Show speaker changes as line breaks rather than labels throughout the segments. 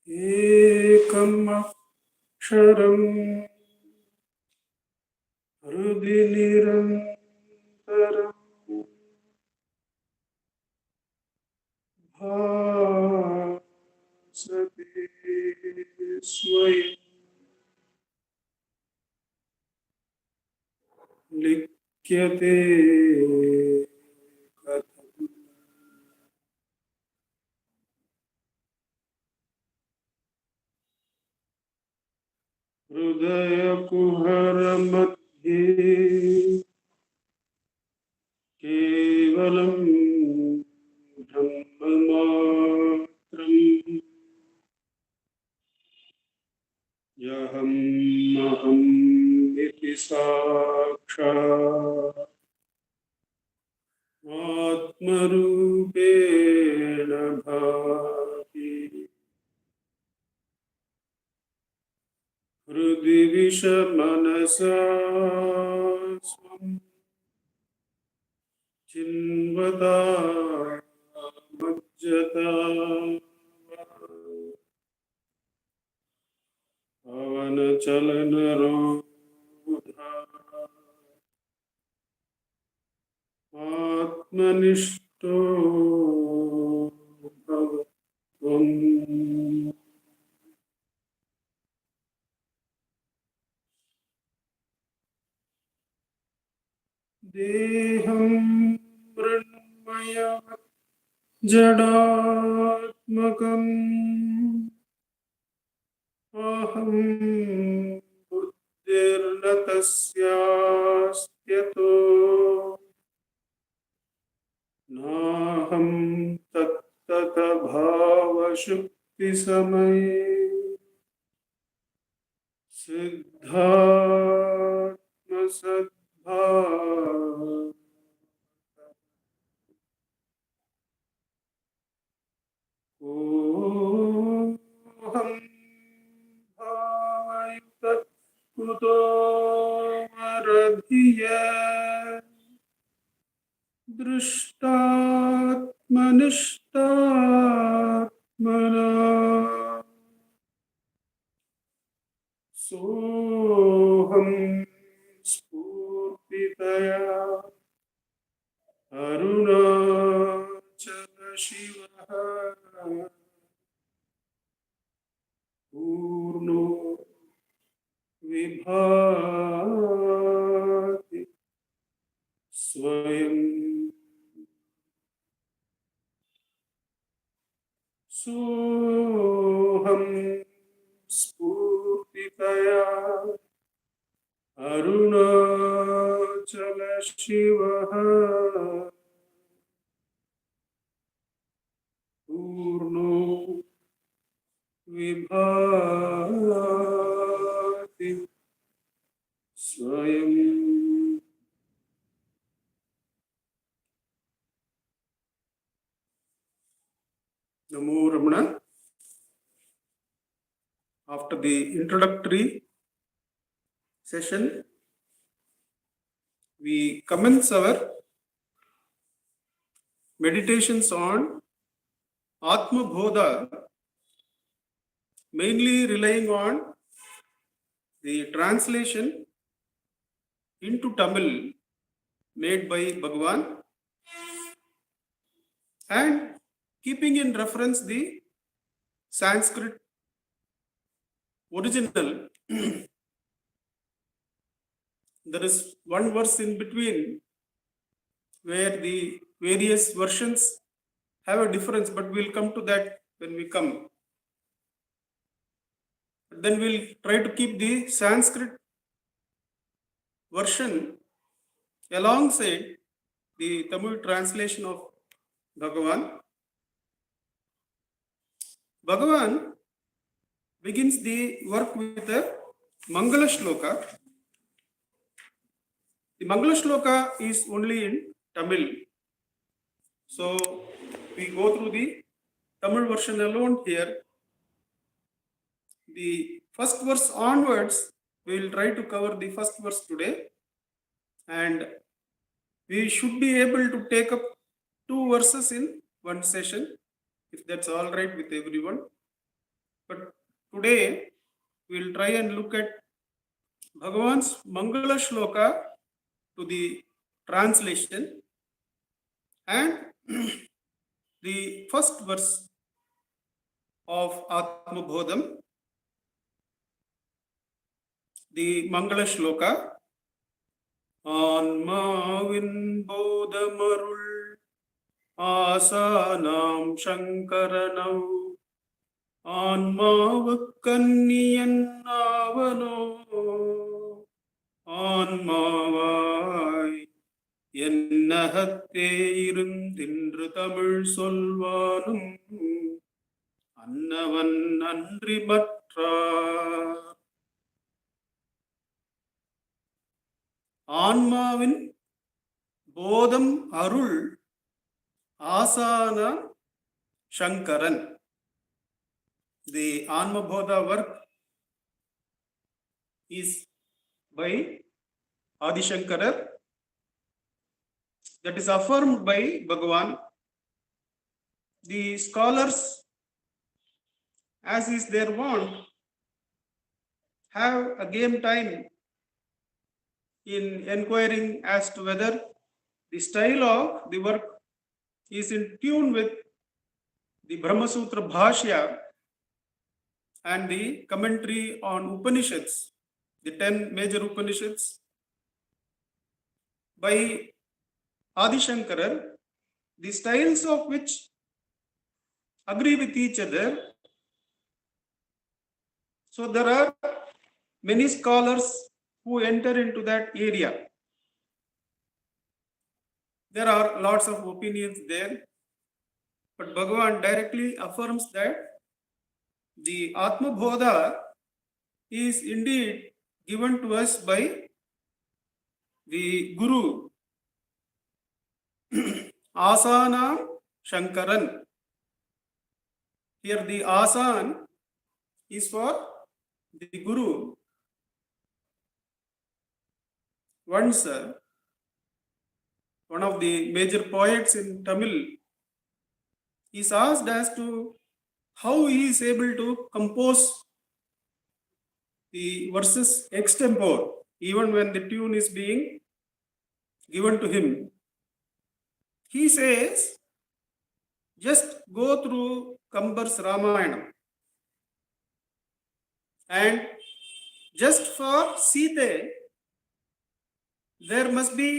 ekam aksharam hrudi nirantaram bhasate swayam likyate katham. Hridaya kuhara madhye kevalam brahmamatram yaham maham iti sakshat atmarupena bhati hrudi vishamanasa swam chinvata majjata pavana chalana rodha atmanishto bhavatvam. Deham mrunmaya jadatmakam aham buddhirna tasyastyato naham tattata bhava shukti samaye siddhatma sadbhava oham bhavayuta kuto maradhiya drishtatmanishtatmana soham spurtitaya arunachala shivaha purno vibhati swayam soham spurtitaya arunachala shivaha purno vibhati swayam. Namo Ramana. After the introductory session, we commence our meditations on Anma bodham, mainly relying on the translation into Tamil made by Bhagavan and keeping in reference the Sanskrit original. There is one verse in between where the various versions have a difference, but we'll come to that when we come. Then we'll try to keep the Sanskrit version alongside the Tamil translation of Bhagavan. Bhagavan begins the work with a Mangala Shloka. The Mangala Shloka is only in Tamil. So we go through the Tamil version alone here. The first verse onwards, we will try to cover the first verse today. And we should be able to take up 2 verses in one session, if that's all right with everyone. But today we'll try and look at Bhagavan's Mangala Shloka to the translation and the first verse of Anma bodham, the Mangala Shloka. Anmavin bodhamarul asanam shankaranau ஆன்மாவுக்கன்னியன்னாவனோ ஆன்மாவாய் என்னகத்தே இருந்தின்று Tamil சொல்வானும் அன்னவன் அன்றி மற்றார். ஆன்மாவின் போதம் அருள் ஆசான Sankaran. The Anma bodha work is by Adi Shankara, that is affirmed by Bhagavan. The scholars, as is their wont, have a game time in inquiring as to whether the style of the work is in tune with the Brahma Sutra Bhashya and the commentary on Upanishads, the 10 major Upanishads by Adi Shankara, the styles of which agree with each other. So there are many scholars who enter into that area. There are lots of opinions there, but Bhagavan directly affirms that the Atma bodha is indeed given to us by the Guru, Asana Shankaran. Here the Asan is for the Guru. Once one of the major poets in Tamil is asked as to how he is able to compose the verses extempore, even when the tune is being given to him. He says, just go through Kambar's Ramayana and just for Sita, there must be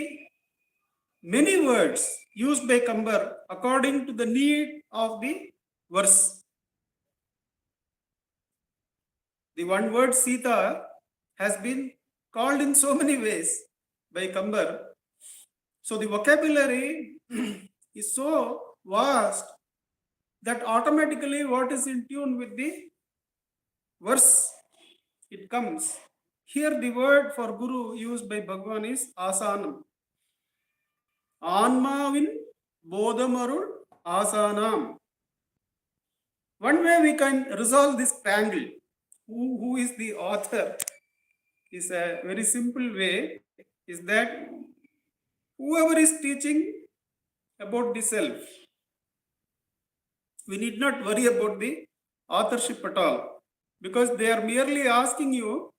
many words used by Kambar according to the need of the verse. The one word Sita has been called in so many ways by Kambar. So the vocabulary is so vast that automatically what is in tune with the verse, it comes. Here the word for Guru used by Bhagavan is Asanam. Anmavin bodhamarul asanam. One way we can resolve this tangle, who is the author, is a very simple way, is that whoever is teaching about the self, we need not worry about the authorship at all, because they are merely asking you,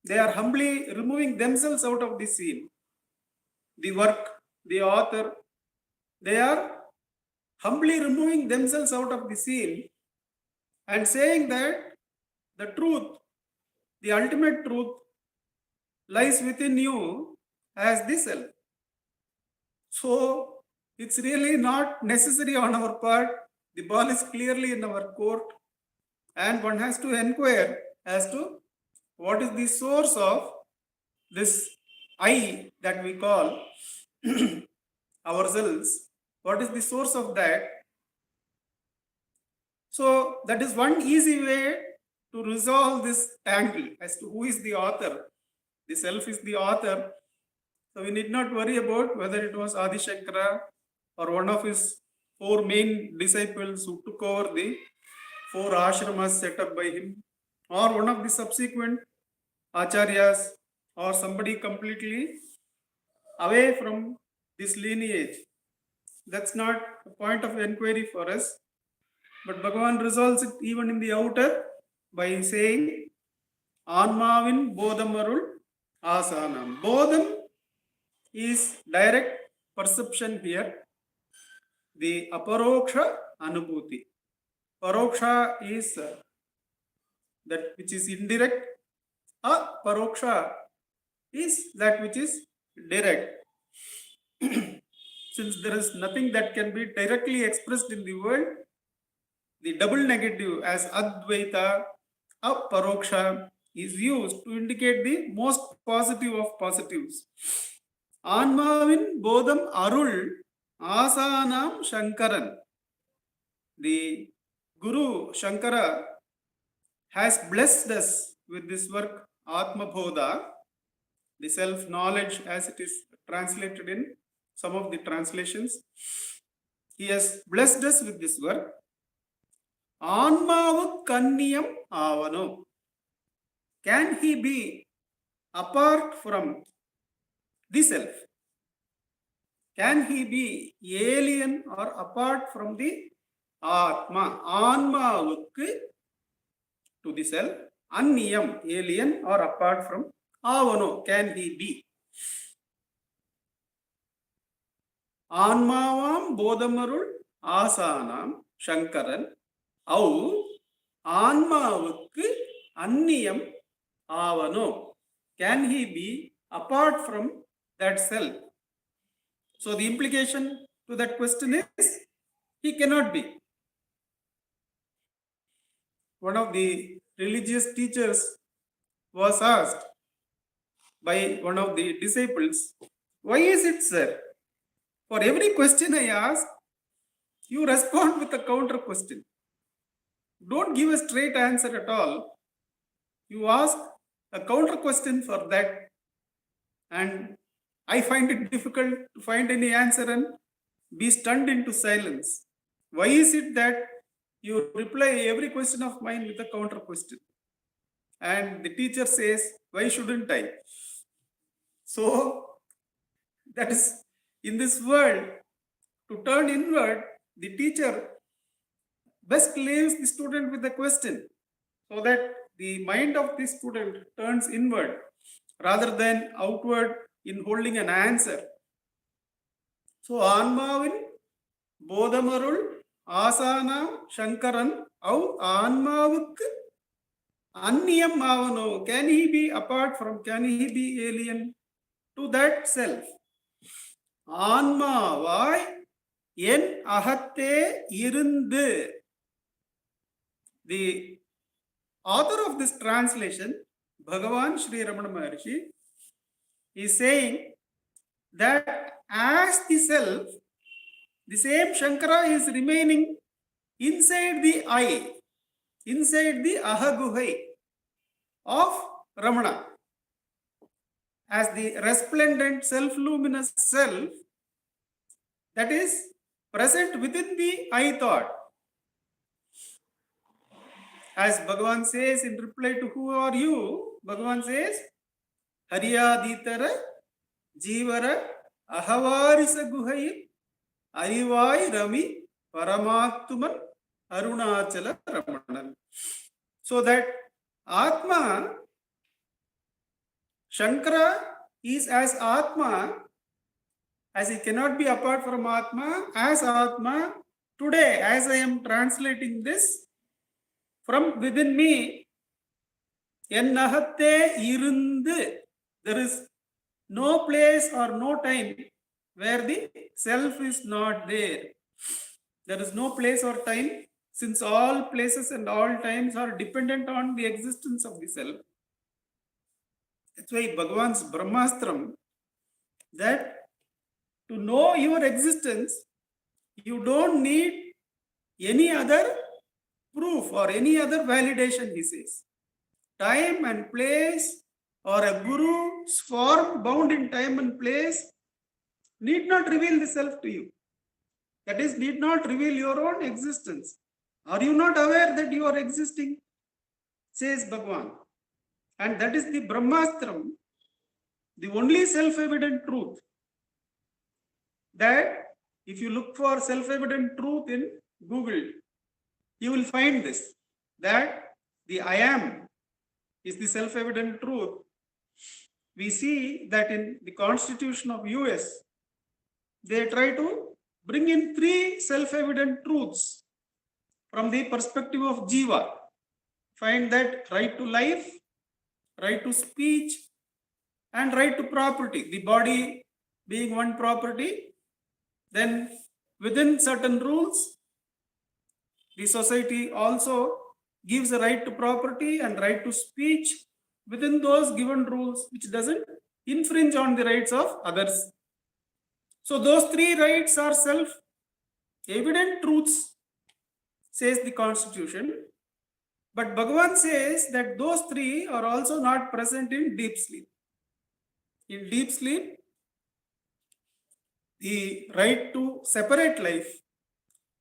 they are humbly removing themselves out of the scene. The work, the author, they are humbly removing themselves out of the scene and saying that the truth, the ultimate truth, lies within you as the self. So it's really not necessary on our part. The ball is clearly in our court, and one has to inquire as to what is the source of this I that we call ourselves. What is the source of that? So that is one easy way to resolve this tangle as to who is the author. The self is the author. So we need not worry about whether it was Adi Shankara or one of his 4 main disciples who took over the 4 ashramas set up by him, or one of the subsequent acharyas, or somebody completely away from this lineage. That's not a point of inquiry for us. But Bhagavan resolves it even in the outer by saying, Anmavin bodhamarul asanam. Bodham is direct perception here. The aparoksha anubhuti. Paroksha is that which is indirect. Aparoksha is that which is direct. Since there is nothing that can be directly expressed in the world, the double negative as Advaita, Aparoksha is used to indicate the most positive of positives. Anmavin bodham arul asanam Shankaran. The Guru Shankara has blessed us with this work, Atma bodha, the self-knowledge as it is translated in some of the translations. He has blessed us with this work. Anmavu kanniyam avano. Can he be apart from the self? Can he be alien or apart from the Atma? Anmavukku to the self. Anniyam, alien or apart from avano. Can he be? Anmavam bodhamarul asanam Shankaran. Au Anmavukku anniyam avano. Can he be apart from that self? So the implication to that question is, he cannot be. One of the religious teachers was asked by one of the disciples, why is it, sir? For every question I ask, you respond with a counter question. Don't give a straight answer at all. You ask a counter question for that, and I find it difficult to find any answer and be stunned into silence. Why is it that you reply every question of mine with a counter question? And the teacher says, why shouldn't I? So that is, in this world, to turn inward, the teacher best leaves the student with a question, so that the mind of the student turns inward rather than outward in holding an answer. So Anmavin bodhamarul asana Shankaran au Anmavukku anniyam avano. Can he be apart from, can he be alien to that self? Anmavai en ahatte irundu. The author of this translation, Bhagavan Sri Ramana Maharshi, is saying that as the self, the same Shankara is remaining inside the I, inside the Ahaguhai of Ramana, as the resplendent self-luminous self that is present within the I thought. As Bhagavan says in reply to who are you, Bhagavan says, Hariyaditara Jivara Ahavarisa Guhai Arivai Rami Paramatman Arunachala Ramanan. So that Atma, Shankara is as Atma, as he cannot be apart from Atma, as Atma. Today, as I am translating this, from within me, ennahatte irundu, there is no place or no time where the self is not there. There is no place or time, since all places and all times are dependent on the existence of the self. That's why Bhagavan's Brahmastram, that to know your existence, you don't need any other proof or any other validation, he says. Time and place, or a guru's form bound in time and place, need not reveal the self to you. That is, need not reveal your own existence. Are you not aware that you are existing? Says Bhagavan. And that is the Brahmastram, the only self-evident truth. That if you look for self-evident truth in Google, you will find this, that the I am is the self-evident truth. We see that in the Constitution of US, they try to bring in 3 self-evident truths from the perspective of Jiva. Find that right to life, right to speech, and right to property. The body being one property, then within certain rules, the society also gives a right to property and right to speech within those given rules, which doesn't infringe on the rights of others. So those 3 rights are self-evident truths, says the Constitution. But Bhagavan says that those 3 are also not present in deep sleep. In deep sleep, the right to separate life,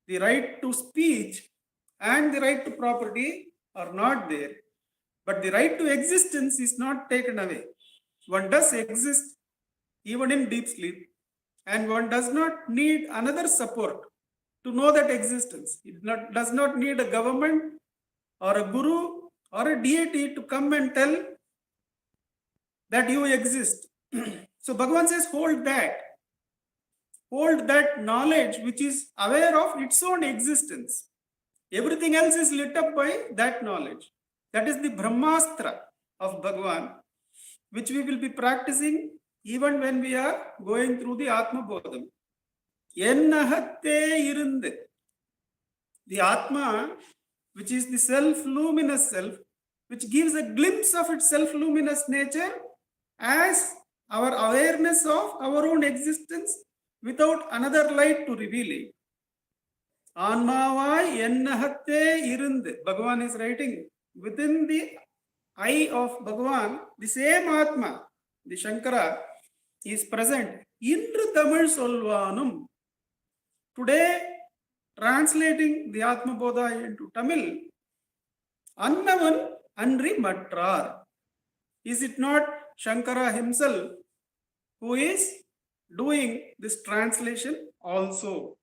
the right to speech, and the right to property are not there. But the right to existence is not taken away. One does exist even in deep sleep, and one does not need another support to know that existence. It does not need a government or a guru or a deity to come and tell that you exist. So Bhagavan says, hold that knowledge which is aware of its own existence. Everything else is lit up by that knowledge. That is the Brahmastra of Bhagavan, which we will be practicing even when we are going through the Anma bodham. Ennahatte irundu. The Atma, which is the self-luminous self, which gives a glimpse of its self-luminous nature as our awareness of our own existence without another light to reveal it. Anmavai ennahatte irundu. Bhagavan is writing within the eye of Bhagavan, the same Atma, the Shankara, is present. Indru Tamil solvanum. Today, translating the Atma bodha into Tamil, Annavan Andri Matrar. Is it not Shankara himself who is doing this translation also?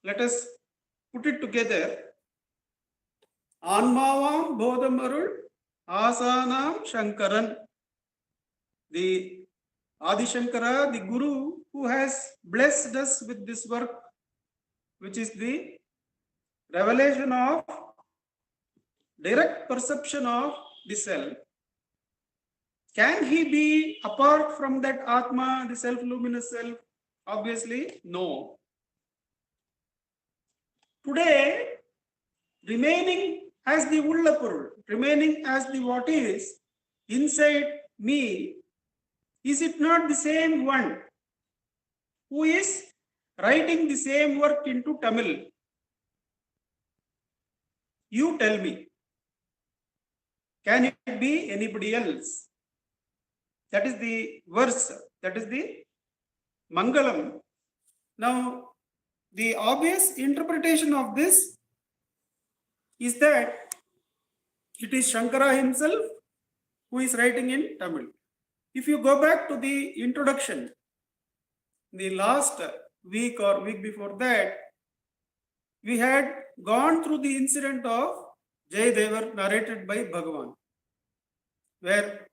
Let us put it together. Anmavam bodhamarul asanam Shankaran. The Adi Shankara, the Guru who has blessed us with this work, which is the revelation of direct perception of the self. Can he be apart from that Atma, the self-luminous self? Obviously, no. Today, remaining as the Ullapurul, remaining as the what is inside me, is it not the same one who is writing the same work into Tamil? You tell me. Can it be anybody else? That is the verse. That is the Mangalam. Now, the obvious interpretation of this is that it is Shankara himself who is writing in Tamil. If you go back to the introduction, the last week or week before that, we had gone through the incident of Jayadevar narrated by Bhagavan, where,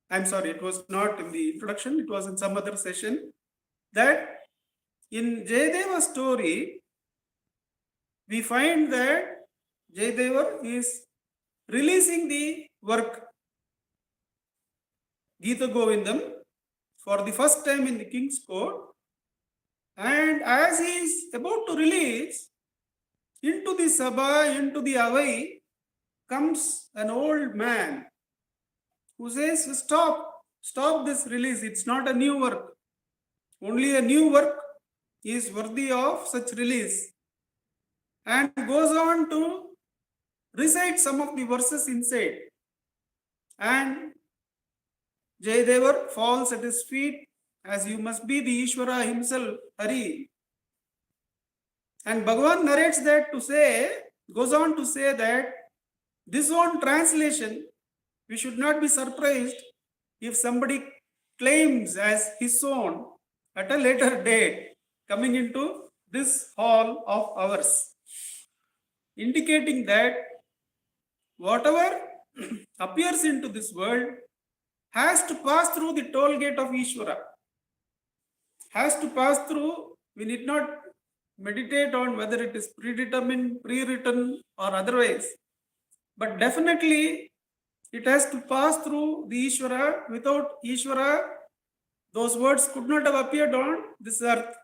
I'm sorry, it was not in the introduction, it was in some other session, that in Jayadeva's story, we find that Jayadevar is releasing the work Gita Govindam for the first time in the king's court, and as he is about to release, into the Sabha, into the Avai, comes an old man who says, stop this release, it's not a new work. Only a new work is worthy of such release. And goes on to recite some of the verses inside. And Jayadevar falls at his feet, as you must be the Ishvara himself, Hari. And Bhagavan narrates that to say, goes on to say that this own translation, we should not be surprised if somebody claims as his own at a later date, coming into this hall of ours. indicating that whatever appears into this world has to pass through the toll gate of Ishvara, has to pass through. We need not meditate on whether it is predetermined, pre-written, or otherwise, but definitely it has to pass through the Ishvara. Without Ishvara, those words could not have appeared on this earth.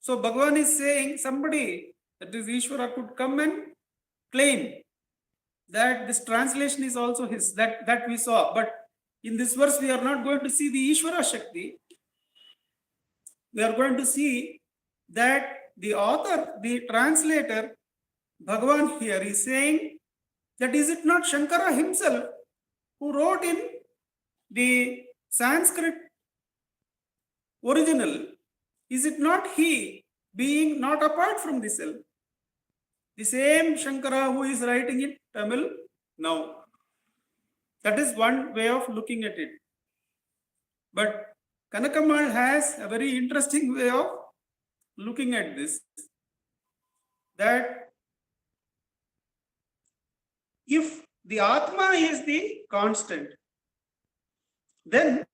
So Bhagavan is saying somebody, that is Ishvara, could come and claim that this translation is also his, that we saw. But in this verse, we are not going to see the Ishvara Shakti. We are going to see that the author, the translator, Bhagavan here is saying that is it not Shankara himself who wrote in the Sanskrit original? Is it not he, being not apart from the self? The same Shankara who is writing in Tamil now. That is one way of looking at it. But Kanakamal has a very interesting way of looking at this. That if the Atma is the constant, then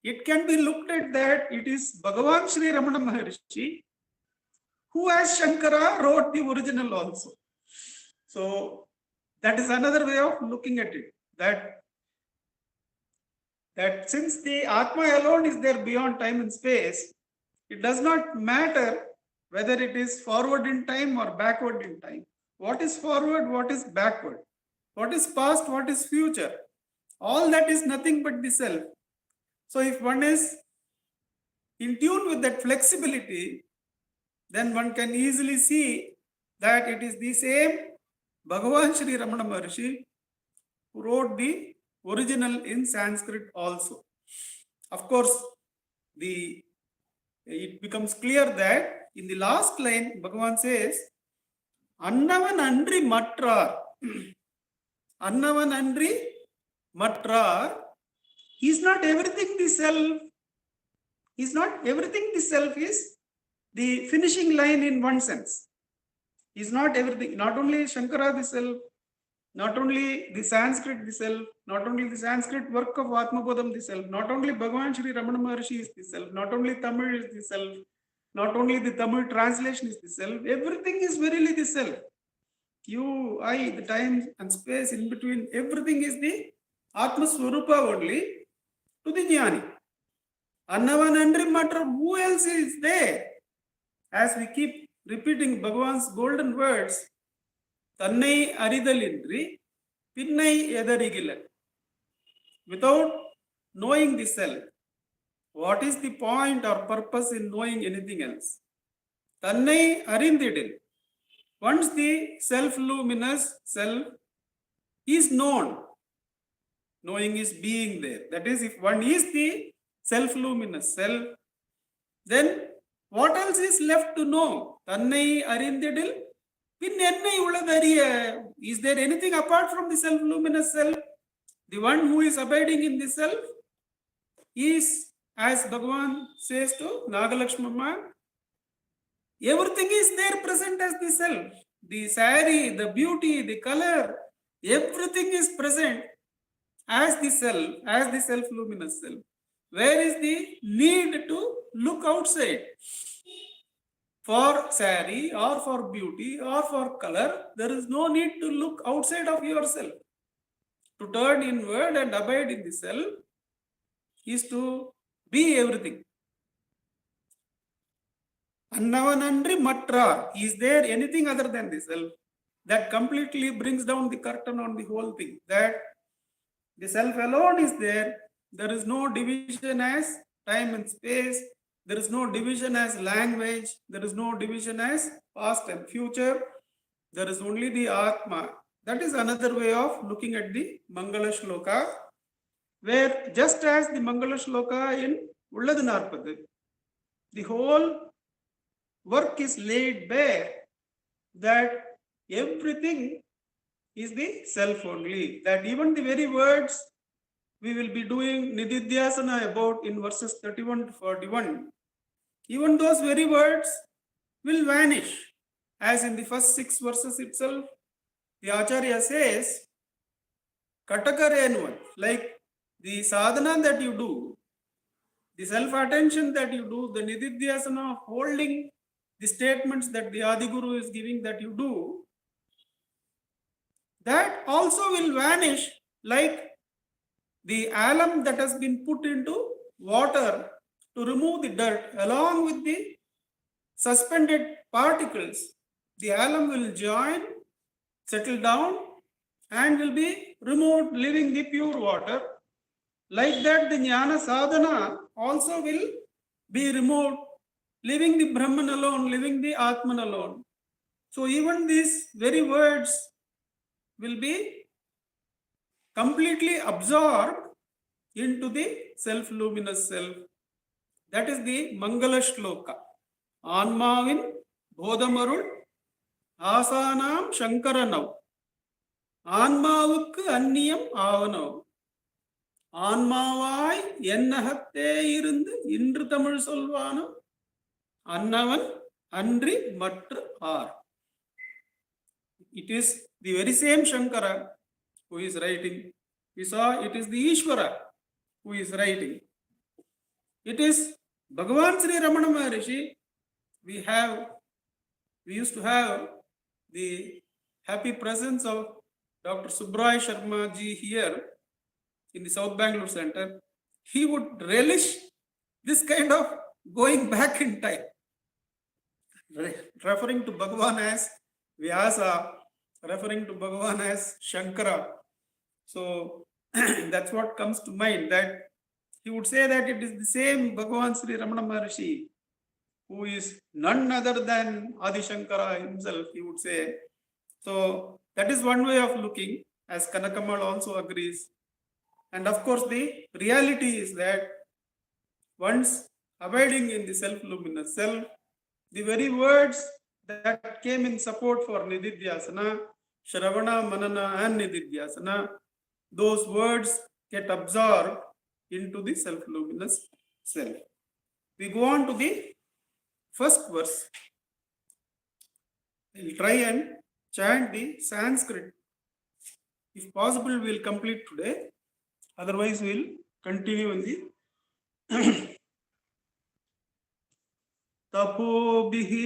it can be looked at that it is Bhagavan Sri Ramana Maharshi who, as Shankara, wrote the original also. So that is another way of looking at it. That since the Atma alone is there beyond time and space, it does not matter whether it is forward in time or backward in time. What is forward, what is backward? What is past, what is future? All that is nothing but the self. So if one is in tune with that flexibility, then one can easily see that it is the same Bhagavan Sri Ramana Maharshi who wrote the original in Sanskrit also. Of course, it becomes clear that in the last line, Bhagavan says, Annavan Andri Matrar. Annavan Andri Matrar is not everything the self. Is not everything the self is the finishing line in one sense. Is not everything, not only Shankara the self, not only the Sanskrit the self, not only the Sanskrit work of Anma bodham the self, not only Bhagavan Sri Ramana Maharshi is the self, not only Tamil is the self, not only the Tamil translation is the self, everything is verily the self. You, I, the time and space in between, everything is the Atma Swarupa only to the Jnani. Annavan Andri Matra, who else is there? As we keep repeating Bhagavan's golden words, Tannai Aridalindri, Pinnai Edarigilan. Without knowing the self, what is the point or purpose in knowing anything else? Tannai Arindidil. Once the self-luminous self is known, knowing is being there. That is, if one is the self-luminous self, then what else is left to know? Tannai Arindidil, Pinnai Uladariya. Is there anything apart from the self-luminous self? The one who is abiding in the self is, as Bhagavan says to Nagalakshmama, everything is there present as the self. The sari, the beauty, the color, everything is present as the self, as the self-luminous self. Where is the need to look outside? For sari or for beauty or for color, there is no need to look outside of yourself. To turn inward and abide in the self is to be everything. Annavanandri Matrar. Is there anything other than the self? That completely brings down the curtain on the whole thing. That the self alone is there. There is no division as time and space. There is no division as language. There is no division as past and future. There is only the Atma. That is another way of looking at the Mangala Shloka, where just as the Mangala Shloka in Ulladanarpadu, the whole work is laid bare that everything is the self only. That even the very words we will be doing Nididhyasana about in verses 31 to 41, even those very words will vanish, as in the first 6 verses itself. the Acharya says, Katakarenvan, like the sadhana that you do, the self-attention that you do, the nididhyasana, holding the statements that the Adiguru is giving that you do, that also will vanish like the alum that has been put into water to remove the dirt along with the suspended particles. The alum will join, settle down, and will be removed, leaving the pure water. Like that, the jnana sadhana also will be removed, leaving the Brahman alone, leaving the Atman alone. So even these very words will be completely absorbed into the self-luminous self. That is the Mangala Shloka. Anmavin bodhamarul asanam shankaranav. Anmavukku anniyam avanav. ஆன்மாவாய் என்னகத்தே இருந்து இன்று தமிழ் சொல்வானோ அன்னவன் அன்றி மற்ற R. It is the very same Shankara who is writing. We saw it is the Ishvara who is writing. It is Bhagavan Sri Ramana Maharishi. We used to have the happy presence of Dr. Subrai Sharma ji here in the South Bengaluru Center. He would relish this kind of going back in time, referring to Bhagavan as Vyasa, referring to Bhagavan as Shankara. So that's what comes to mind, that he would say that it is the same Bhagavan Sri Ramana Maharishi who is none other than Adi Shankara himself, he would say. So that is one way of looking, as Kanakamal also agrees. And of course, the reality is that once abiding in the self-luminous self, the very words that came in support for Nididhyasana, Shravana, Manana and Nididhyasana, those words get absorbed into the self-luminous self. We go on to the first verse. We'll try and chant the Sanskrit. If possible, we'll complete today. Otherwise, we'll continue in the Tapobihi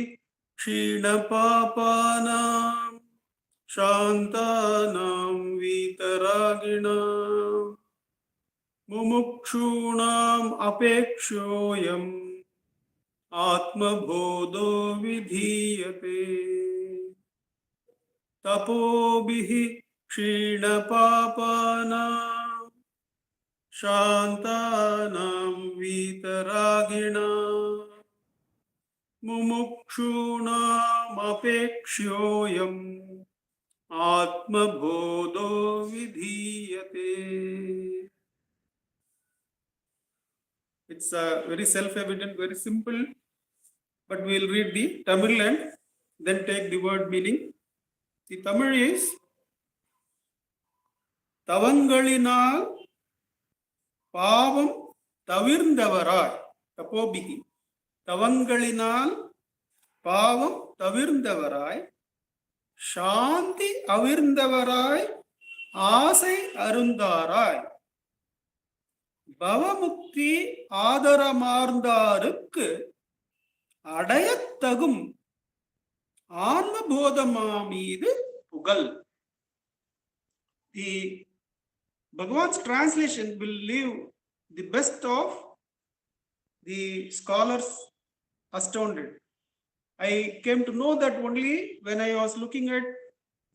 Kshinapāpānam Shantanam Vitaraginam Mumukshunam Apekshoyam Atma bodho vidhiyate. Tapobihi Kshinapāpānam Shantanam Vitaragina Mumukshunam Apekshoyam Atma bodho vidhiyate. It's very self-evident, very simple, but we'll read the Tamil and then take the word meaning. The Tamil is Tavangalinal பாவம் தவிர்ந்தவராய். தபோபிகி தவங்களினால் பாவம் தவிர்ந்தவராய், சாந்தி அவிர்ந்தவராய், ஆசை அருந்தாராய், பவமுக்தி ஆதரமார்ந்தாருக்கு அடையத்தகும் ஆன்மபோதமாமீது புகழ். The Bhagavan's translation will leave the best of the scholars astounded. I came to know that only when I was looking at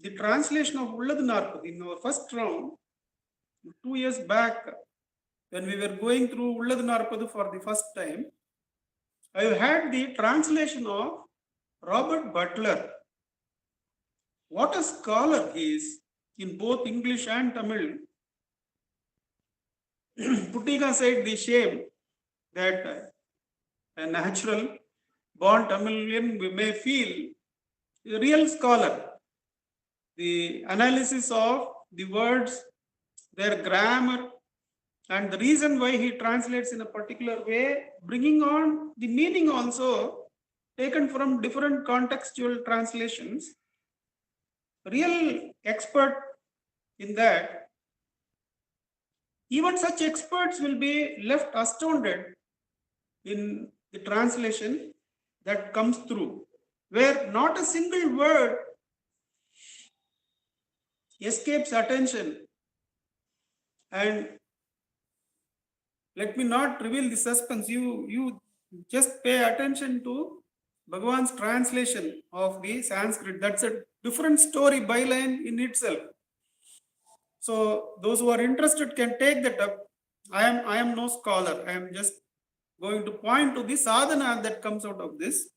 the translation of Ulladu Narpadu in our first round 2 years back, when we were going through Ulladu Narpadu for the first time. I had the translation of Robert Butler. What a scholar he is in both English and Tamil. Putting aside the shame that a natural born Tamilian may feel, a real scholar. The analysis of the words, their grammar, and the reason why he translates in a particular way, bringing on the meaning also taken from different contextual translations. real expert in that, even such experts will be left astounded in the translation that comes through, where not a single word escapes attention. And let me not reveal the suspense. You just pay attention to Bhagavan's translation of the Sanskrit. That's a different story byline in itself. So those who are interested can take that up. I am no scholar. I am just going to point to the sadhana that comes out of this.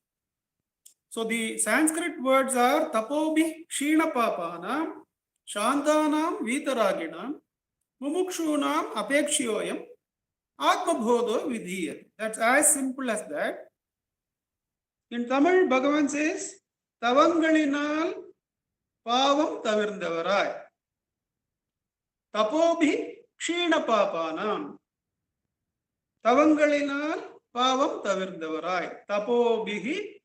So the Sanskrit words are tapobhi kshina papanam, shantanam vitaraginam, mumukshunam apekshiyoyam, Atma bodham vidhiyate. That's as simple as that. In Tamil, Bhagavan says, Tavangalinal pavam tavirndavarai. Tapobhi kshina papanam. Tavangalinal pavam tavirndavarai. Tapobhi,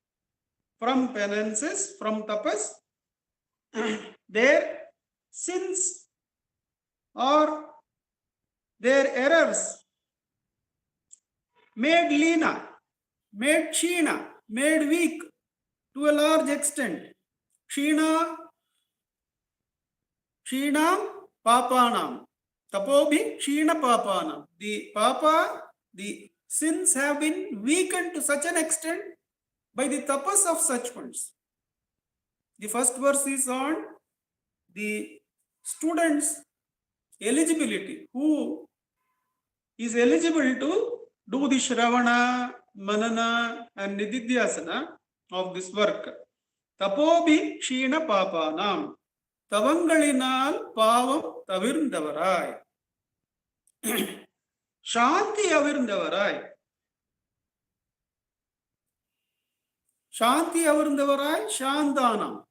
from penances, from tapas, their sins or their errors made leena, made kshina, made weak to a large extent. Kshinam papanam. Tapobhi kshina papanam. The sins have been weakened to such an extent by the tapas of such ones. The first verse is on the student's eligibility. Who is eligible to do the Shravana, Manana and Nididhyasana of this work. Tapobhi kshina papanam. Tavangalinal pavam tavirndavarai. Shanti avirndavarai. Shanti avirndavarai shantanam.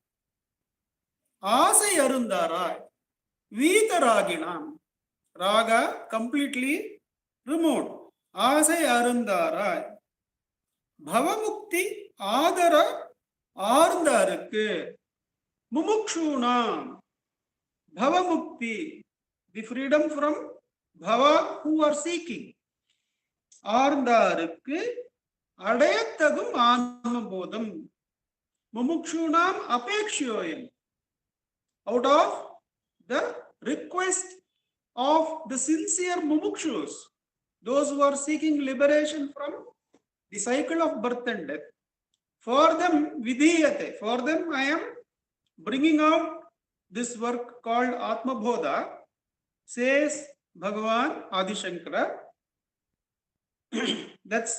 Asai arundarai. Vitaraginam. Raga completely removed. Asai arundarai. Bhavamukti adara ஆர்ந்தாருக்கு. Mumukshunam. Bhavamukti. The freedom from bhava who are seeking. ஆர்ந்தாருக்கு அடையத்தகும் ஆன்ம போதம். Mumukshunam apekshiyoyam. Out of the request of the sincere mumukshus, those who are seeking liberation from the cycle of birth and death, for them vidhiyate, for them I am bringing out this work called Atma bodham, says Bhagavan Adi Shankara. That's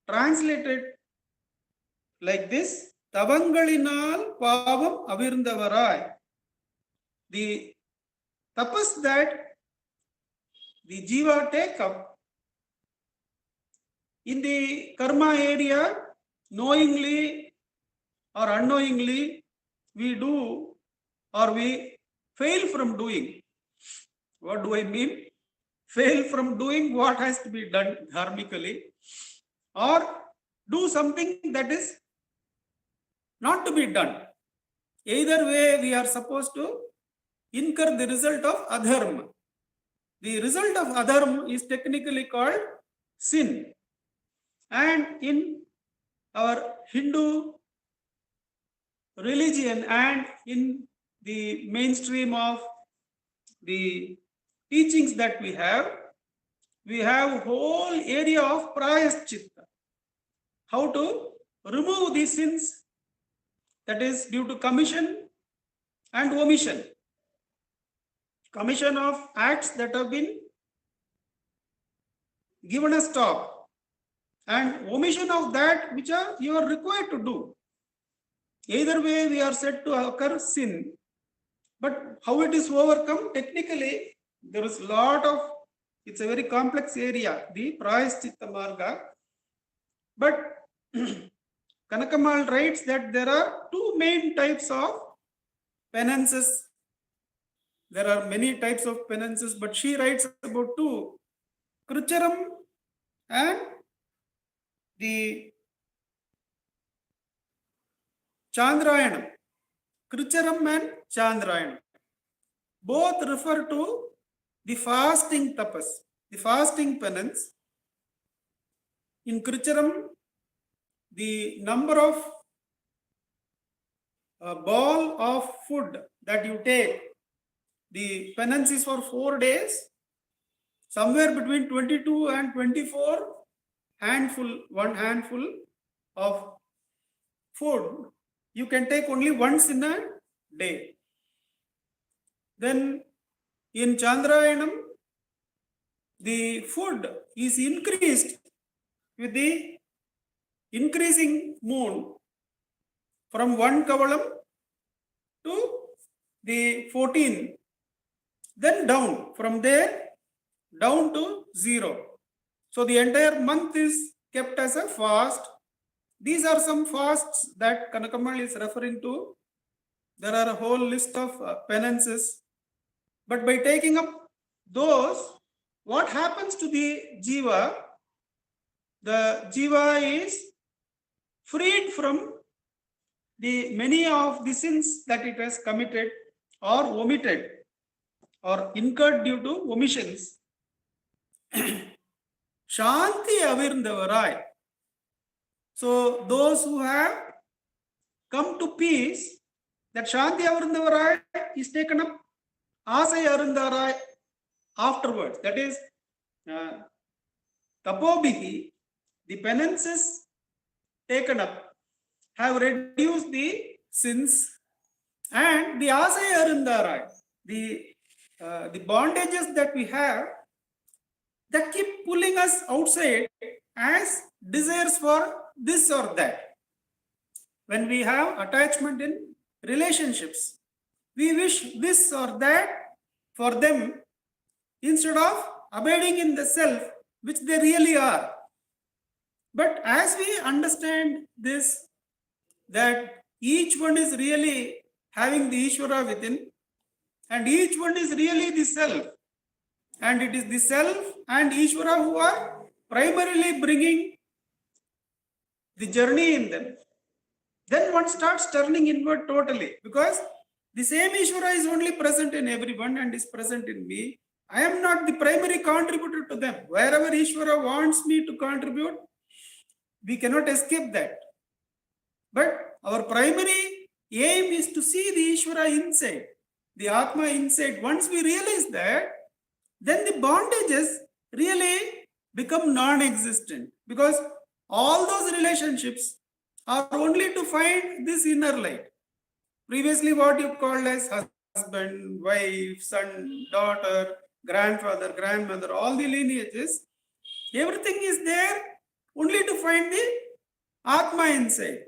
translated like this: Tavangalinal pavam avirndavarai. The tapas that the jiva take up in the karma area, knowingly or unknowingly, we do or we fail from doing. What do I mean? Fail from doing what has to be done dharmically, or do something that is not to be done. Either way, we are supposed to incur the result of adharma. The result of adharma is technically called sin. And in our Hindu religion and in the mainstream of the teachings that we have a whole area of prayaschitta. How to remove these sins that is due to commission and omission. Commission of acts that have been given a stop, and omission of that which you are required to do. Either way, we are said to occur sin. But how it is overcome? Technically, there is a lot of, it's a very complex area, the prayaschitta marga. But Kanakamal writes that there are two main types of penances. There are many types of penances, but she writes about two: Kricharam and the Chandrayanam. Kricharam and Chandrayanam. Both refer to the fasting tapas, the fasting penance. In Kricharam, the number of ball of food that you take, the penance is for 4 days, somewhere between 22 and 24 one handful of food you can take only once in a day. Then in Chandrayanam, the food is increased with the increasing moon from 1 kavalam to the 14, then down, from there down to 0. So the entire month is kept as a fast. These are some fasts that Kanakamal is referring to. There are a whole list of penances. But by taking up those, what happens to the jiva? The jiva is freed from the many of the sins that it has committed or omitted or incurred due to omissions. Shanti avirndavarai. So those who have come to peace, that Shanti avirndavarai is taken up asai arundarai afterwards. That is tapobihi, the penances taken up have reduced the sins, and the asai arundarai, the bondages that we have that keep pulling us outside as desires for this or that. When we have attachment in relationships, we wish this or that for them instead of abiding in the self which they really are. But as we understand this, that each one is really having the Ishvara within, and each one is really the self, and it is the self and Ishvara who are primarily bringing the journey in them, then one starts turning inward totally, because the same Ishvara is only present in everyone and is present in me. I am not the primary contributor to them. Wherever Ishvara wants me to contribute, we cannot escape that. But our primary aim is to see the Ishvara inside, the Atma inside. Once we realize that, then the bondages really become non-existent, because all those relationships are only to find this inner light. Previously, what you called as husband, wife, son, daughter, grandfather, grandmother, all the lineages, everything is there only to find the Atma inside.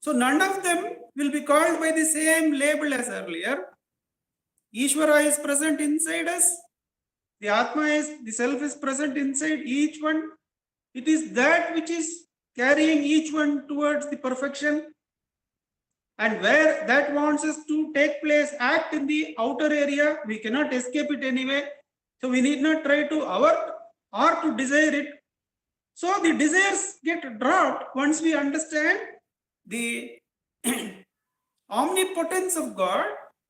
So none of them will be called by the same label as earlier. Ishvara is present inside us. The Atma is, the self is present inside each one. It is that which is carrying each one towards the perfection. And where that wants us to take place, act in the outer area, we cannot escape it anyway. So we need not try to avert or to desire it. So the desires get dropped once we understand the omnipotence of God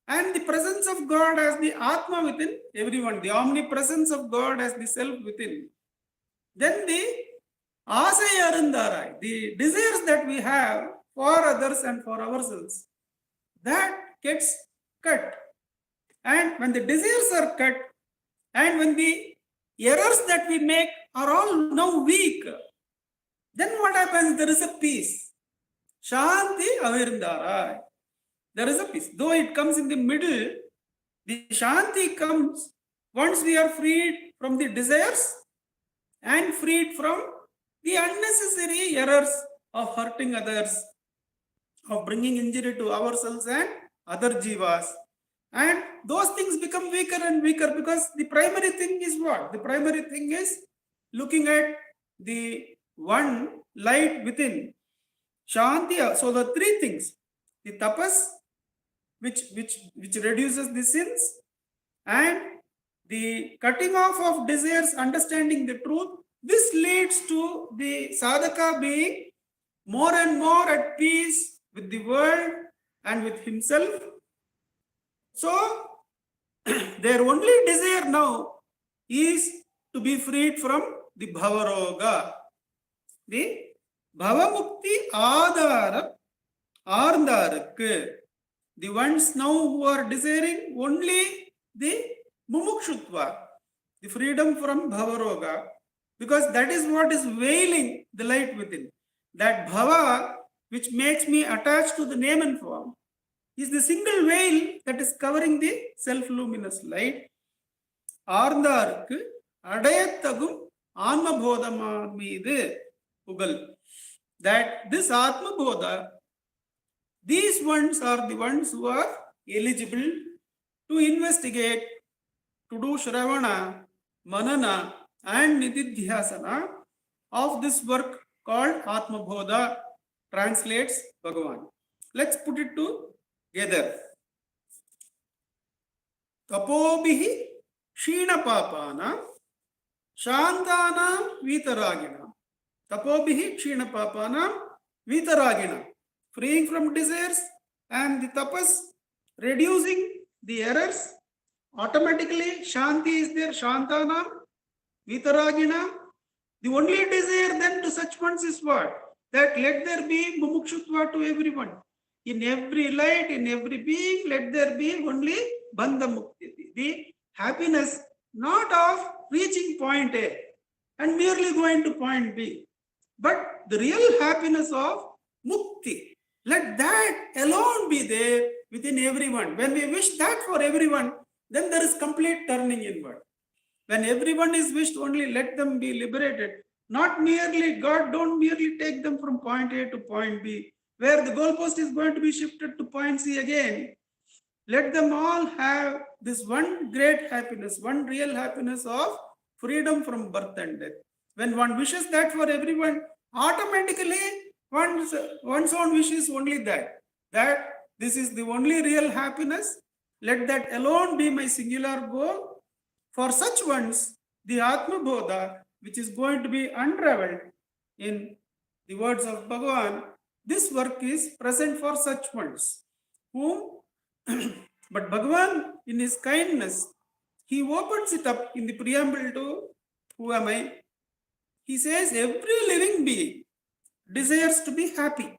and the presence of God as the Atma within everyone, the omnipresence of God as the self within. Then the asai arundarai, the desires that we have for others and for ourselves, that gets cut. And when the desires are cut, and when the errors that we make are all now weak, then what happens? There is a peace. Shanti avirndara. There is a peace. Though it comes in the middle, the Shanti comes once we are freed from the desires and freed from the unnecessary errors of hurting others, of bringing injury to ourselves and other jivas. And those things become weaker and weaker, because the primary thing is what? The primary thing is looking at the one light within. Shanti. So the three things, the tapas, which reduces the sins, and the cutting off of desires, understanding the truth, this leads to the sadhaka being more and more at peace with the world and with himself, So their only desire now is to be freed from the Bhavaroga. The Bhavamukti Adhara Arndarakku. The ones now who are desiring only the Mumukshutva, the freedom from Bhavaroga, because that is what is veiling the light within. That Bhava, which makes me attached to the name and form, is the single veil that is covering the self-luminous light. ஆர்ந்தாருக்கு அடையத்தகும் ஆன்ம போதமா மீது புகழ். That this Atma Bodha, these ones are the ones who are eligible to investigate, to do Shravana, Manana and Nididhyasana of this work called Atma Bodha, translates Bhagavan. Let's put it together. Tapobhihi Shina Papana Shantana Vitaragina. Tapobhihi Shina Papana Vitaragina. Freeing from desires and the tapas, reducing the errors. Automatically Shanti is there. Shantana Vitaragina. The only desire then to such ones is what? That let there be mumukshutva to everyone. In every light, in every being, let there be only bandha mukti. The happiness not of reaching point A and merely going to point B, but the real happiness of mukti. Let that alone be there within everyone. When we wish that for everyone, then there is complete turning inward. When everyone is wished only, let them be liberated. Not merely, God don't merely take them from point A to point B, where the goalpost is going to be shifted to point C again. Let them all have this one great happiness, one real happiness of freedom from birth and death. When one wishes that for everyone, automatically one's own wish is only that this is the only real happiness. Let that alone be my singular goal. For such ones, the Atma Bodha, which is going to be unraveled in the words of Bhagavan, this work is present for such ones whom but Bhagavan, in his kindness, he opens it up in the preamble to Who Am I? He says every living being desires to be happy.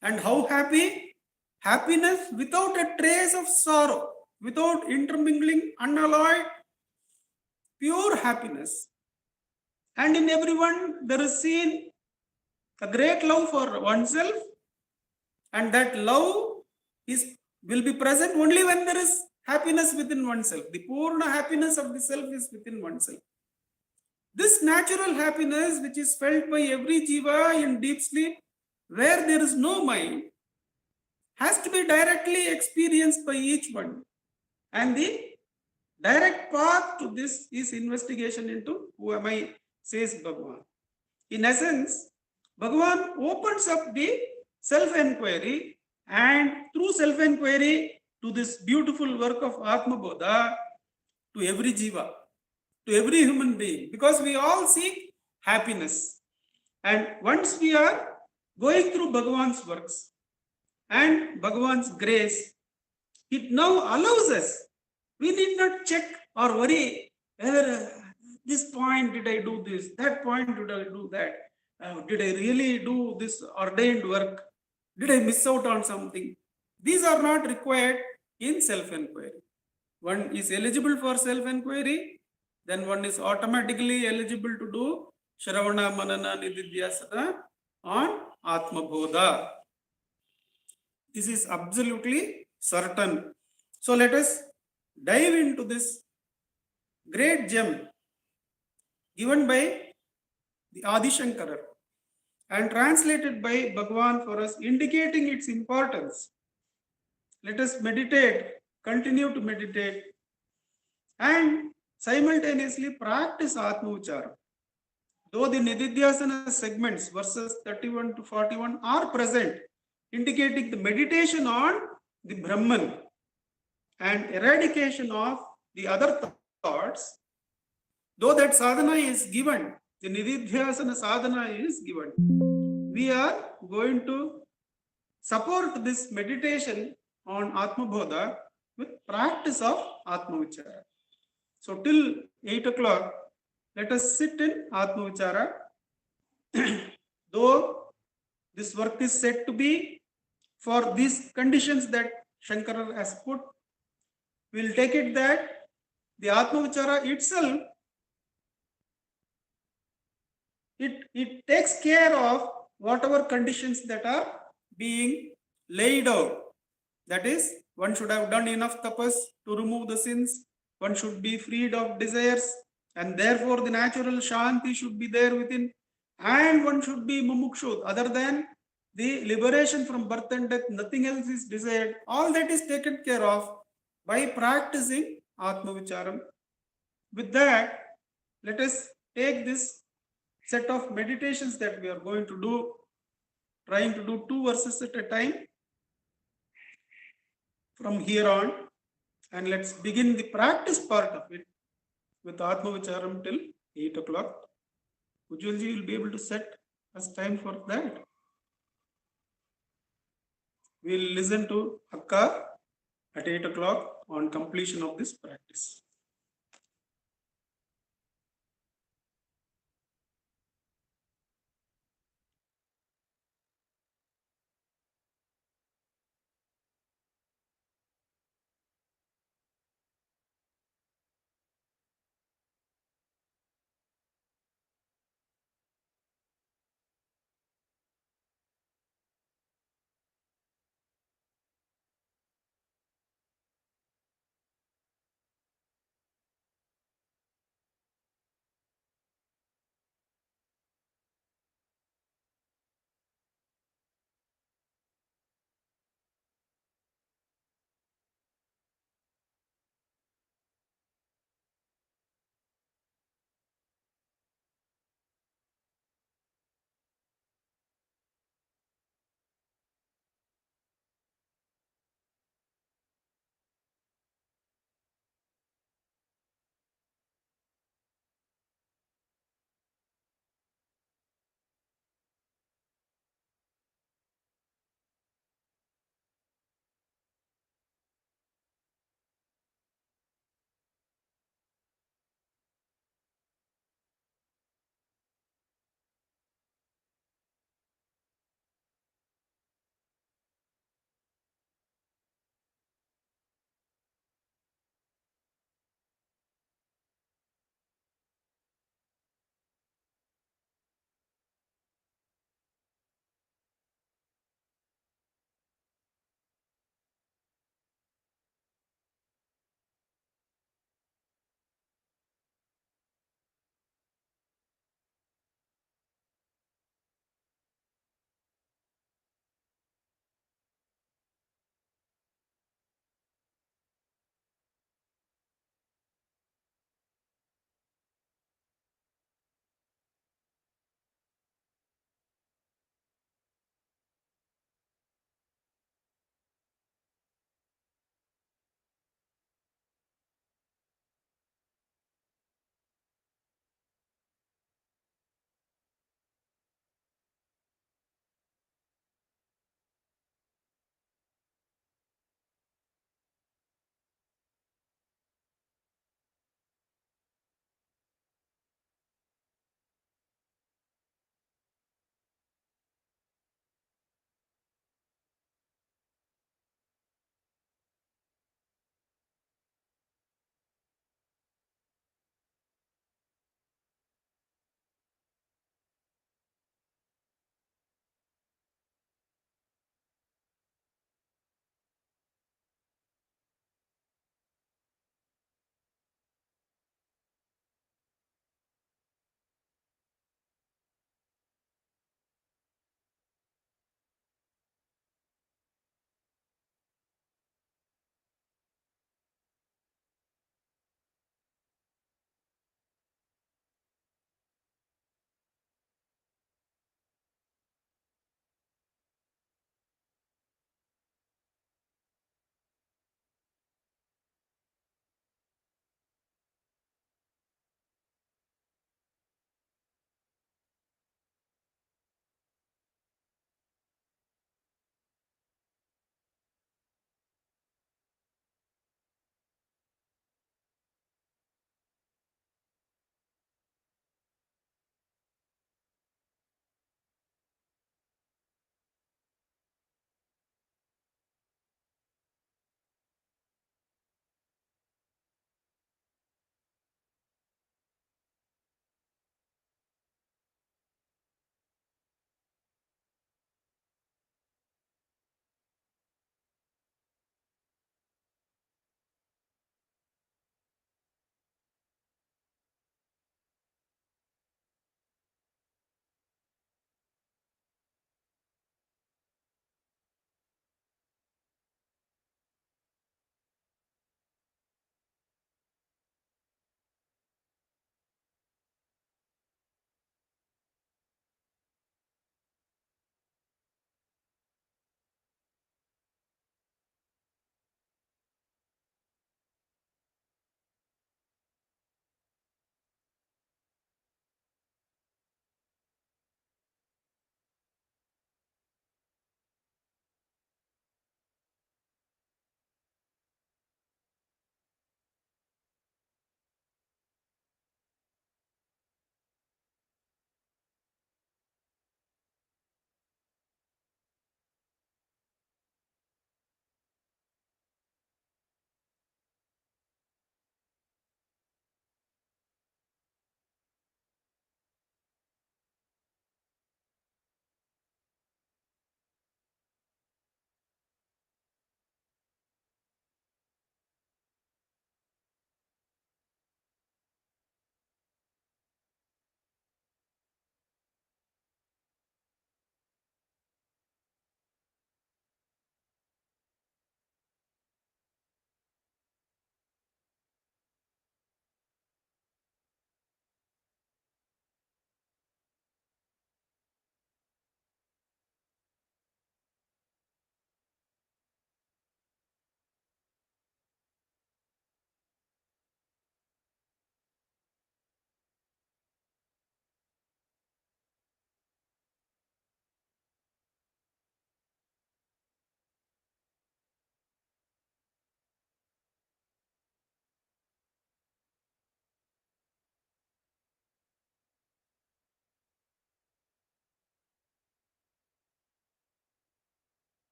And how happy? Happiness without a trace of sorrow, without intermingling, unalloyed, pure happiness. And in everyone there is seen a great love for oneself, and that love will be present only when there is happiness within oneself. The Purna happiness of the self is within oneself. This natural happiness, which is felt by every jiva in deep sleep, where there is no mind, has to be directly experienced by each one. And the direct path to this is investigation into Who Am I, says Bhagavan. In essence, Bhagavan opens up the self-enquiry, and through self-enquiry to this beautiful work of Atma Bodha to every jiva, to every human being, because we all seek happiness. And once we are going through Bhagavan's works and Bhagavan's grace, it now allows us, we need not check or worry whether this point did I do this, that point did I do that, did I really do this ordained work, did I miss out on something? These are not required in self-enquiry. One is eligible for self-enquiry, then one is automatically eligible to do Shravana, Manana, Nididhyasana on Atma Bodha. This is absolutely certain. So let us dive into this great gem given by the Adi Shankara and translated by Bhagavan for us, indicating its importance. Let us meditate, continue to meditate, and simultaneously practice Atma Uchara. Though the Nididhyasana segments, verses 31 to 41, are present, indicating the meditation on the Brahman and eradication of the other thoughts, though that sadhana is given, the Nididhyasana sadhana is given, we are going to support this meditation on Atma Bodha with practice of Atma Vichara. So till 8 o'clock, let us sit in Atma Vichara. Though this work is said to be for these conditions that Shankara has put, we'll take it that the Atma Vichara itself, it takes care of whatever conditions that are being laid out. That is, one should have done enough tapas to remove the sins, one should be freed of desires, and therefore the natural shanti should be there within, and one should be mumukshu. Other than the liberation from birth and death, nothing else is desired. All that is taken care of by practicing Atma Vicharam. With that, let us take this set of meditations that we are going to do, trying to do 2 verses at a time from here on, and let's begin the practice part of it with Atma Vicharam till 8 o'clock. Ujjalji will be able to set us time for that. We'll listen to Akka at 8 o'clock on completion of this practice.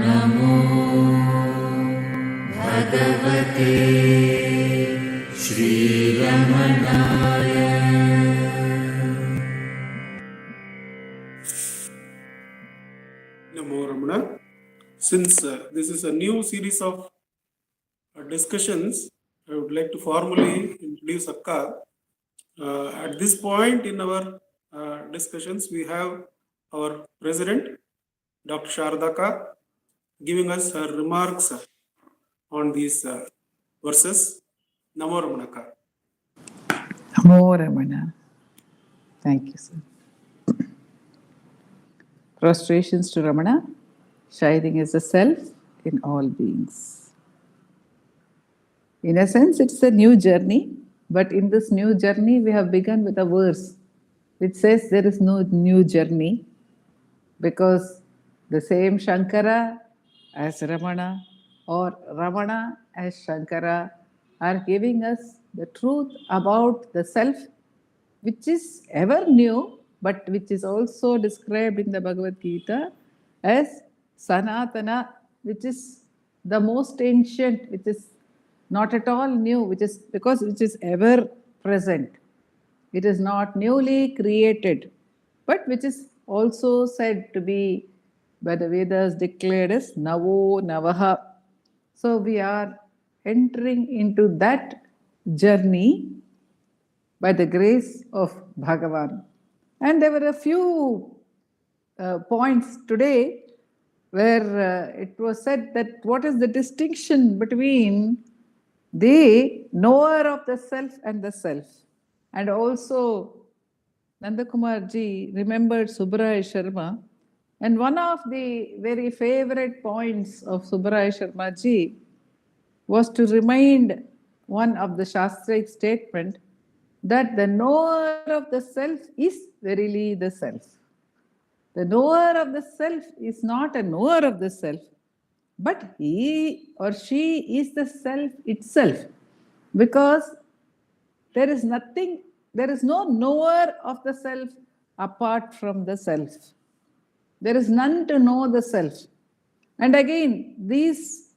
Namo Bhagavate Shri Ramanaya.
Namo Ramana. Since this is a new series of discussions, I would like to formally introduce Akka. At this point in our discussions, we have our President, Dr. Sharadaka, giving us her remarks on these verses. Namo Ramanaka.
Namo Ramana. Thank you, sir. Prostrations to Ramana, shining as the self in all beings. In a sense, it's a new journey, but in this new journey, we have begun with a verse which says there is no new journey because the same Shankara as Ramana or Ramana as Shankara are giving us the truth about the self, which is ever new, but which is also described in the Bhagavad Gita as Sanatana, which is the most ancient, which is not at all new, which is ever present. It is not newly created, but which is also said to be by the Vedas declared as Navo Navaha. So we are entering into that journey by the grace of Bhagavan. And there were a few points today where it was said that what is the distinction between the knower of the self and the self. And also Nandakumar ji remembered Subbaraya Sharma, and one of the very favorite points of Subbaraya Sharma ji was to remind one of the Shastric statement that the knower of the self is verily the self. The knower of the self is not a knower of the self, but he or she is the self itself, because there is no knower of the self apart from the self. There is none to know the self. And again, these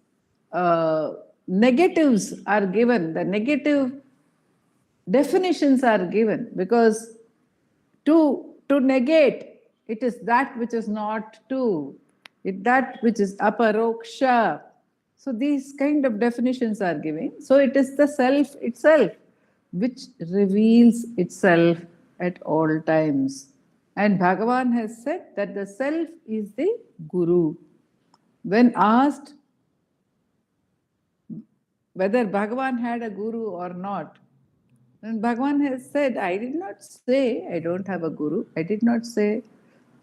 negatives are given, the negative definitions are given, because to negate, it is that which is not to, that which is aparoksha. So these kind of definitions are given. So it is the self itself which reveals itself at all times. And Bhagavan has said that the self is the Guru. When asked whether Bhagavan had a Guru or not, and Bhagavan has said, I did not say I don't have a Guru. I did not say.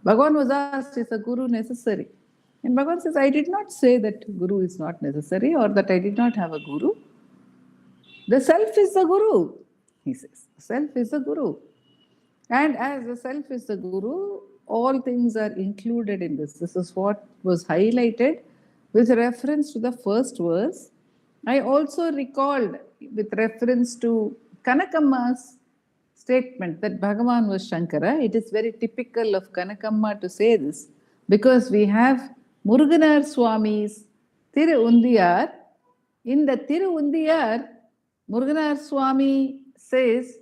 Bhagavan was asked, is a Guru necessary? And Bhagavan says, I did not say that Guru is not necessary or that I did not have a Guru. The self is the Guru, he says. The self is the Guru. And as the self is the Guru, all things are included in this. This is what was highlighted with reference to the first verse. I also recalled with reference to Kanakamma's statement that Bhagavan was Shankara. It is very typical of Kanakamma to say this, because we have Muruganar Swami's Tirundiyar. In the Tirundiyar, Muruganar Swami says,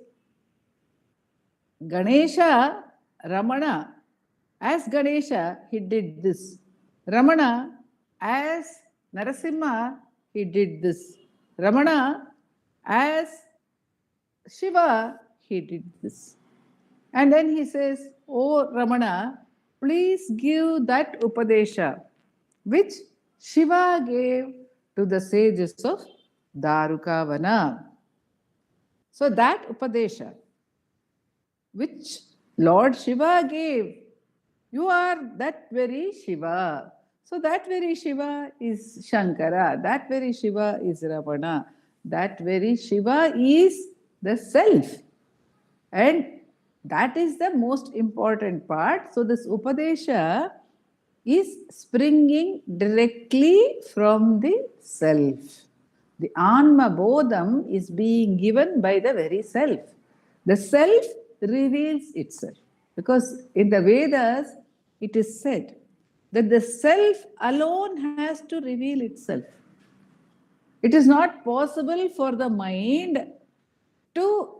Ganesha, Ramana, as Ganesha, he did this. Ramana, as Narasimha, he did this. Ramana, as Shiva, he did this. And then he says, Oh Ramana, please give that Upadesha which Shiva gave to the sages of Darukavana. So that Upadesha which Lord Shiva gave, you are that very Shiva. So that very Shiva is Shankara, that very Shiva is Ramana, that very Shiva is the self. And that is the most important part. So this Upadesha is springing directly from the self. The Anma bodham is being given by the very self. The self reveals itself. Because in the Vedas, it is said that the self alone has to reveal itself. It is not possible for the mind to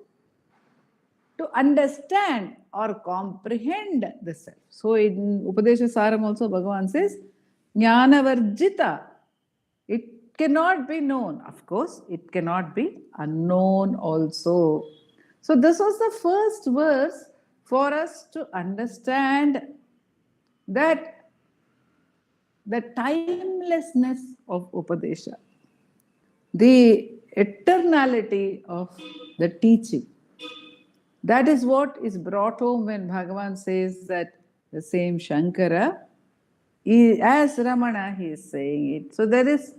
understand or comprehend the self. So in Upadesha Saram also Bhagavan says, Jnana Varjita. It cannot be known. Of course, it cannot be unknown also. So this was the first verse for us to understand that the timelessness of Upadesha, the eternality of the teaching. That is what is brought home when Bhagavan says that the same Shankara, as Ramana he is saying it. So there is,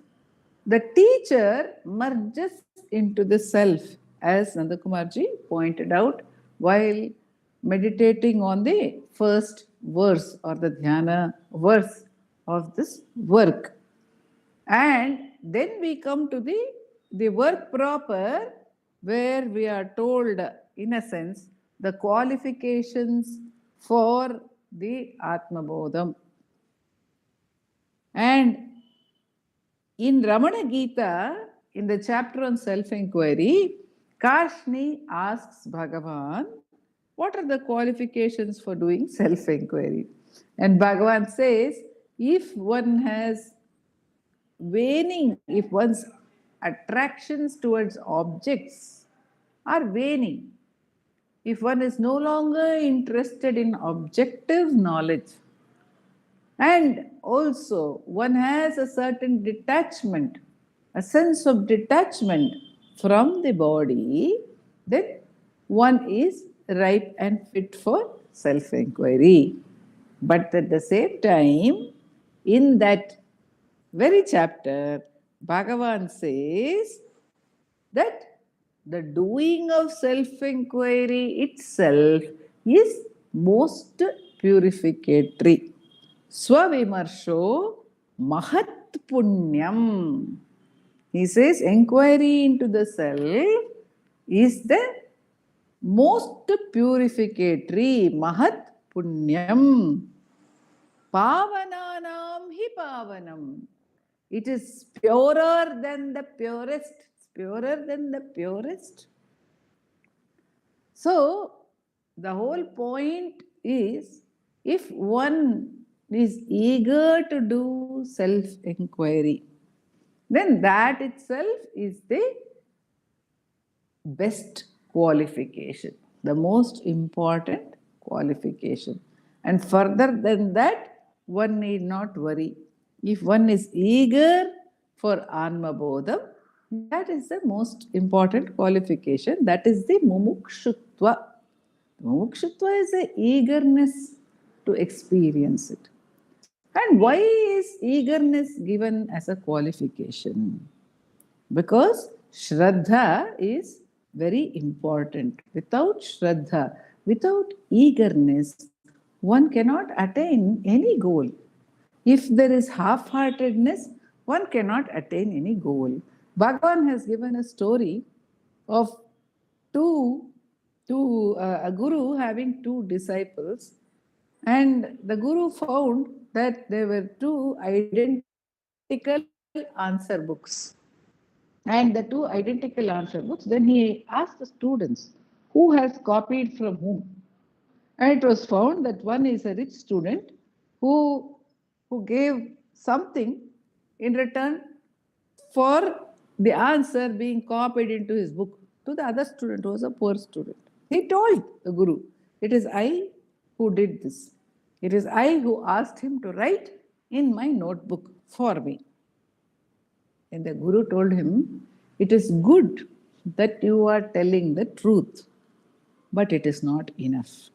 the teacher merges into the self, as Nandakumarji pointed out while meditating on the first verse or the dhyana verse of this work. And then we come to the work proper, where we are told, in a sense, the qualifications for the Anma bodham. And in Ramana Gita, in the chapter on self-enquiry, Kashni asks Bhagavan, what are the qualifications for doing self-enquiry? And Bhagavan says, if one has waning, if one's attractions towards objects are waning, if one is no longer interested in objective knowledge, and also one has a certain detachment, a sense of detachment from the body, then one is ripe and fit for self-enquiry. But at the same time, in that very chapter, Bhagavan says that the doing of self-enquiry itself is most purificatory. Swavimarsho mahat punyam. He says inquiry into the self is the most purificatory. Mahat punyam. Pavananam hi pavanam. It is purer than the purest. It's purer than the purest. So, the whole point is, if one is eager to do self-enquiry, then that itself is the best qualification, the most important qualification. And further than that, one need not worry. If one is eager for Anma bodham, that is the most important qualification. That is the mumukshutva. Mumukshutva is the eagerness to experience it. And why is eagerness given as a qualification? Because Shraddha is very important. Without Shraddha, without eagerness, one cannot attain any goal. If there is half-heartedness, one cannot attain any goal. Bhagavan has given a story of a guru having two disciples, and the guru found that there were two identical answer books. And the two identical answer books, then he asked the students, who has copied from whom? And it was found that one is a rich student who gave something in return for the answer being copied into his book to the other student who was a poor student. He told the guru, it is I who did this. It is I who asked him to write in my notebook for me. And the guru told him, it is good that you are telling the truth, but it is not enough.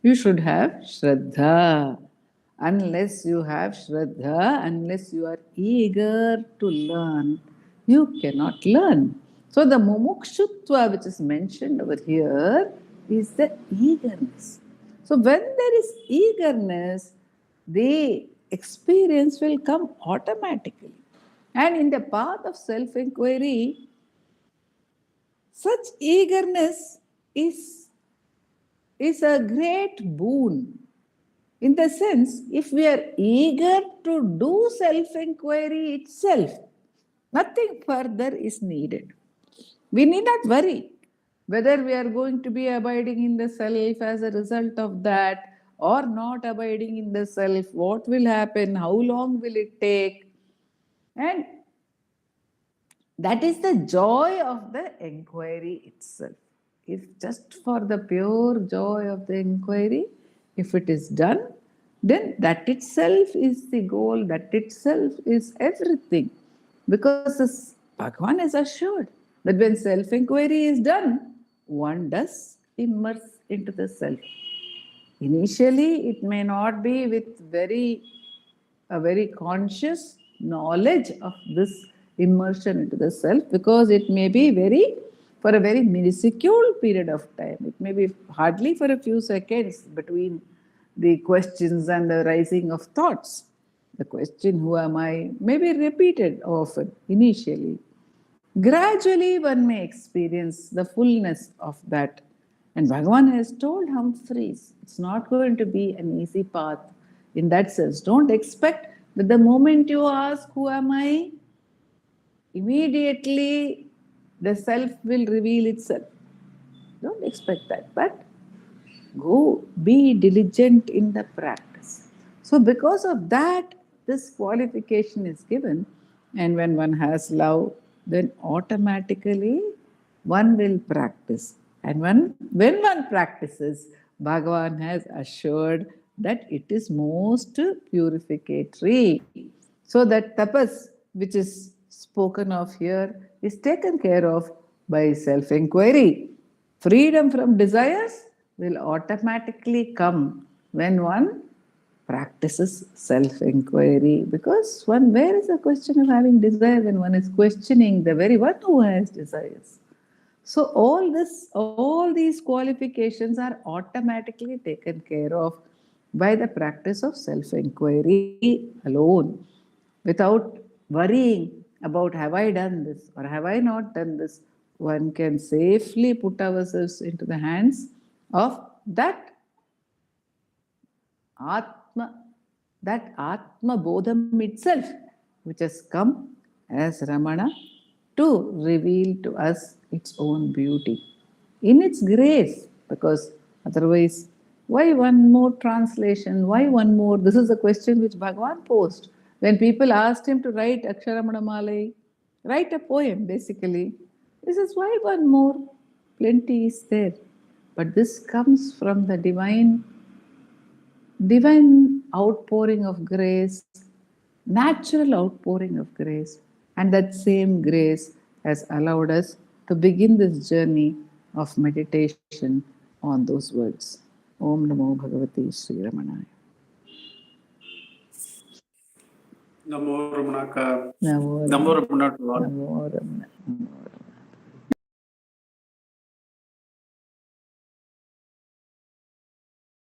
You should have Shraddha. Unless you have Shraddha, unless you are eager to learn, you cannot learn. So the mumukshutva which is mentioned over here is the eagerness. So when there is eagerness, the experience will come automatically. And in the path of self-enquiry, such eagerness is a great boon. In the sense, if we are eager to do self-inquiry itself, nothing further is needed. We need not worry whether we are going to be abiding in the self as a result of that or not abiding in the self. What will happen? How long will it take? And that is the joy of the inquiry itself. If just for the pure joy of the inquiry, if it is done, then that itself is the goal, that itself is everything. Because this Bhagavan is assured that when self-inquiry is done, one does immerse into the self. Initially, it may not be with a very conscious knowledge of this immersion into the self, because it may be for a very minuscule period of time. It may be hardly for a few seconds between the questions and the rising of thoughts. The question, who am I, may be repeated often initially. Gradually, one may experience the fullness of that. And Bhagavan has told Humphreys, it's not going to be an easy path in that sense. Don't expect that the moment you ask, who am I, immediately the self will reveal itself. Don't expect that. But go, be diligent in the practice. So because of that, this qualification is given. And when one has love, then automatically one will practice. And when one practices, Bhagavan has assured that it is most purificatory. So that tapas, which is spoken of here, is taken care of by self-inquiry. Freedom from desires will automatically come when one practices self-inquiry, because where is the question of having desire when one is questioning the very one who has desires? So all these qualifications are automatically taken care of by the practice of self-inquiry alone, without worrying about have I done this or have I not done this. One can safely put ourselves into the hands of that Atma bodham itself, which has come as Ramana to reveal to us its own beauty in its grace. Because otherwise, why one more translation? Why one more? This is a question which Bhagavan posed when people asked him to write Aksharamanamala, write a poem basically. This is why one more? Plenty is there. But this comes from the divine outpouring of grace, natural outpouring of grace. And that same grace has allowed us to begin this journey of meditation on those words. Om Namo Bhagavate Sri Ramanaya.
Namo Ramanaka.
Namo
Namo Ramana.
Namo Ramana.